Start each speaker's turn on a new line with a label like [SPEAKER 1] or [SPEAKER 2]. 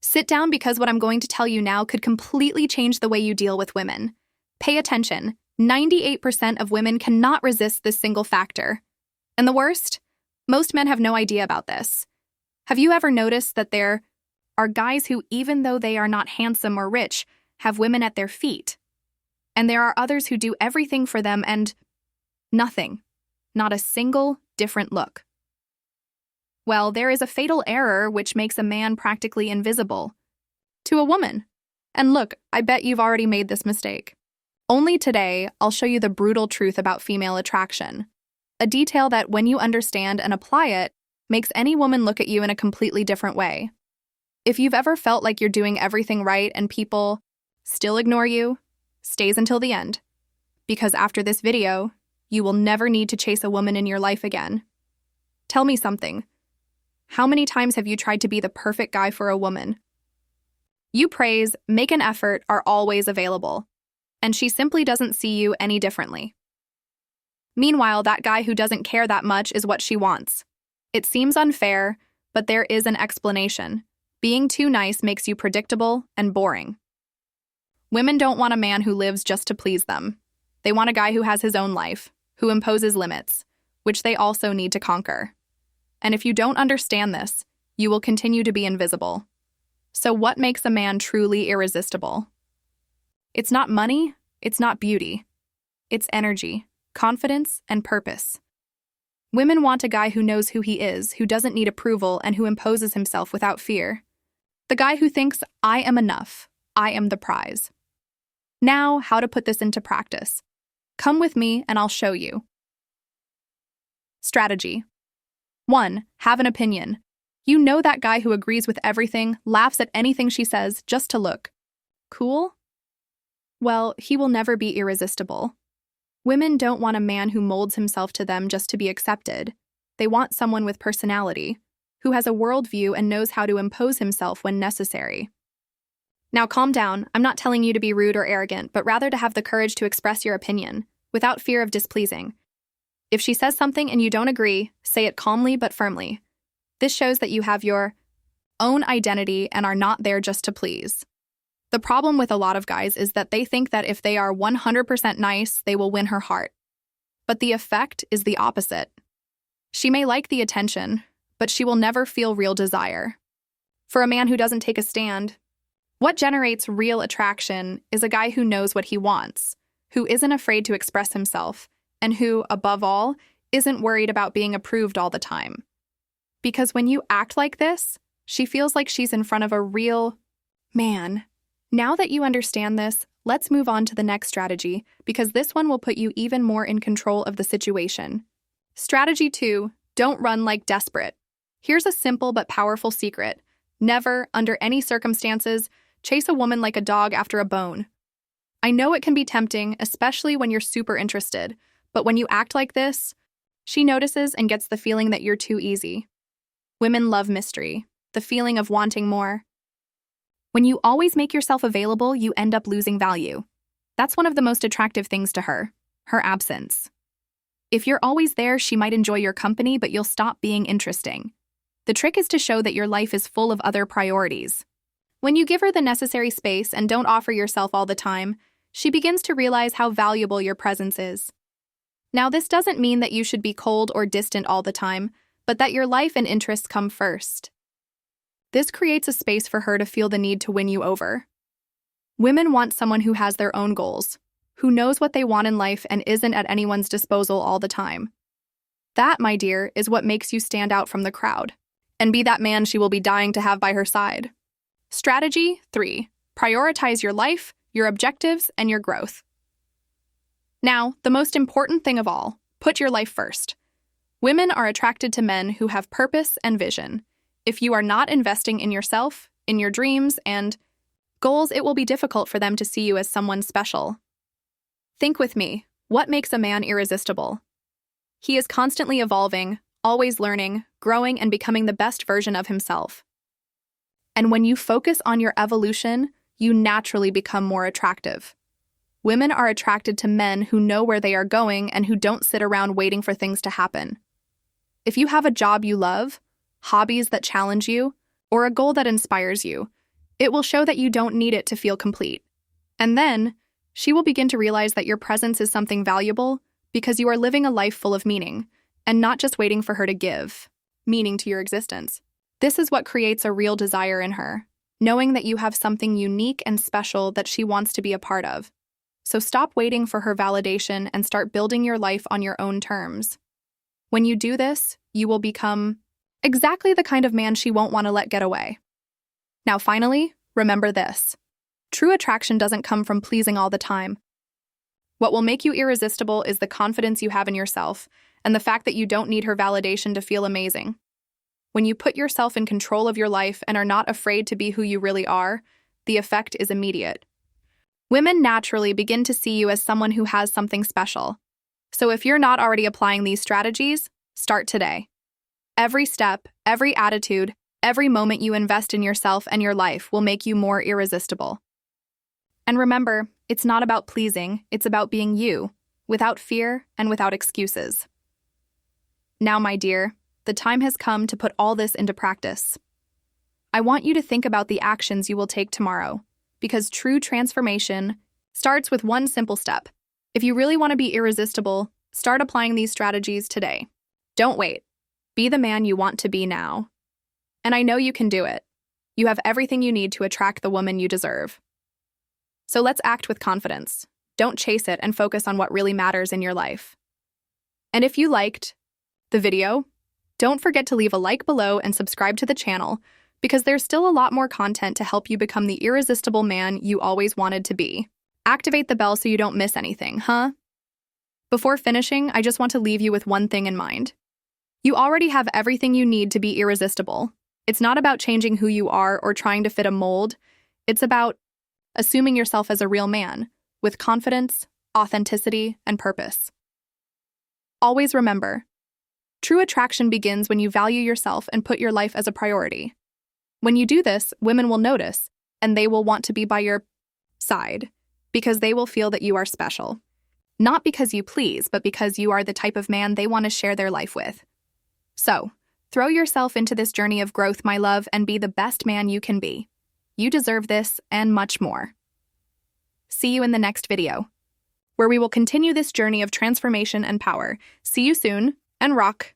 [SPEAKER 1] Sit down because what I'm going to tell you now could completely change the way you deal with women. Pay attention. 98% of women cannot resist this single factor. And the worst? Most men have no idea about this. Have you ever noticed that there are guys who, even though they are not handsome or rich, have women at their feet? And there are others who do everything for them and nothing. Not a single different look. Well, there is a fatal error which makes a man practically invisible to a woman. And look, I bet you've already made this mistake. Only today, I'll show you the brutal truth about female attraction. A detail that, when you understand and apply it, makes any woman look at you in a completely different way. If you've ever felt like you're doing everything right and people still ignore you, stays until the end. Because after this video, you will never need to chase a woman in your life again. Tell me something. How many times have you tried to be the perfect guy for a woman? You praise, make an effort, are always available, and she simply doesn't see you any differently. Meanwhile, that guy who doesn't care that much is what she wants. It seems unfair, but there is an explanation. Being too nice makes you predictable and boring. Women don't want a man who lives just to please them. They want a guy who has his own life, who imposes limits, which they also need to conquer. And if you don't understand this, you will continue to be invisible. So what makes a man truly irresistible? It's not money, it's not beauty. It's energy, confidence, and purpose. Women want a guy who knows who he is, who doesn't need approval, and who imposes himself without fear. The guy who thinks, I am enough, I am the prize. Now, how to put this into practice. Come with me and I'll show you. Strategy. 1. Have an opinion. You know that guy who agrees with everything, laughs at anything she says just to look cool? Well, he will never be irresistible. Women don't want a man who molds himself to them just to be accepted. They want someone with personality, who has a worldview and knows how to impose himself when necessary. Now calm down. I'm not telling you to be rude or arrogant, but rather to have the courage to express your opinion, without fear of displeasing. If she says something and you don't agree, say it calmly but firmly. This shows that you have your own identity and are not there just to please. The problem with a lot of guys is that they think that if they are 100% nice, they will win her heart. But the effect is the opposite. She may like the attention, but she will never feel real desire. For a man who doesn't take a stand, what generates real attraction is a guy who knows what he wants, who isn't afraid to express himself, and who, above all, isn't worried about being approved all the time. Because when you act like this, she feels like she's in front of a real man. Now that you understand this, let's move on to the next strategy, because this one will put you even more in control of the situation. Strategy 2, don't run like desperate. Here's a simple but powerful secret. Never, under any circumstances, chase a woman like a dog after a bone. I know it can be tempting, especially when you're super interested, but when you act like this, she notices and gets the feeling that you're too easy. Women love mystery, the feeling of wanting more. When you always make yourself available, you end up losing value. That's one of the most attractive things to her absence. If you're always there, she might enjoy your company, but you'll stop being interesting. The trick is to show that your life is full of other priorities. When you give her the necessary space and don't offer yourself all the time, she begins to realize how valuable your presence is. Now, this doesn't mean that you should be cold or distant all the time, but that your life and interests come first. This creates a space for her to feel the need to win you over. Women want someone who has their own goals, who knows what they want in life and isn't at anyone's disposal all the time. That, my dear, is what makes you stand out from the crowd, and be that man she will be dying to have by her side. Strategy 3. Prioritize your life, your objectives, and your growth. Now, the most important thing of all, put your life first. Women are attracted to men who have purpose and vision. If you are not investing in yourself, in your dreams, and goals, it will be difficult for them to see you as someone special. Think with me, what makes a man irresistible? He is constantly evolving, always learning, growing, and becoming the best version of himself. And when you focus on your evolution, you naturally become more attractive. Women are attracted to men who know where they are going and who don't sit around waiting for things to happen. If you have a job you love, hobbies that challenge you, or a goal that inspires you, It will show that you don't need it to feel complete. And then, she will begin to realize that your presence is something valuable because you are living a life full of meaning, and not just waiting for her to give meaning to your existence. This is what creates a real desire in her, knowing that you have something unique and special that she wants to be a part of. So stop waiting for her validation and start building your life on your own terms. When you do this, you will become exactly the kind of man she won't want to let get away. Now finally, remember this. True attraction doesn't come from pleasing all the time. What will make you irresistible is the confidence you have in yourself and the fact that you don't need her validation to feel amazing. When you put yourself in control of your life and are not afraid to be who you really are, the effect is immediate. Women naturally begin to see you as someone who has something special. So if you're not already applying these strategies, start today. Every step, every attitude, every moment you invest in yourself and your life will make you more irresistible. And remember, it's not about pleasing, it's about being you, without fear and without excuses. Now, my dear, the time has come to put all this into practice. I want you to think about the actions you will take tomorrow, because true transformation starts with one simple step. If you really want to be irresistible, start applying these strategies today. Don't wait. Be the man you want to be now. And I know you can do it. You have everything you need to attract the woman you deserve. So let's act with confidence. Don't chase it and focus on what really matters in your life. And if you liked the video, don't forget to leave a like below and subscribe to the channel, because there's still a lot more content to help you become the irresistible man you always wanted to be. Activate the bell so you don't miss anything, huh? Before finishing, I just want to leave you with one thing in mind. You already have everything you need to be irresistible. It's not about changing who you are or trying to fit a mold. It's about assuming yourself as a real man, with confidence, authenticity, and purpose. Always remember, true attraction begins when you value yourself and put your life as a priority. When you do this, women will notice, and they will want to be by your side, because they will feel that you are special. Not because you please, but because you are the type of man they want to share their life with. So, throw yourself into this journey of growth, my love, and be the best man you can be. You deserve this and much more. See you in the next video, where we will continue this journey of transformation and power. See you soon, and rock!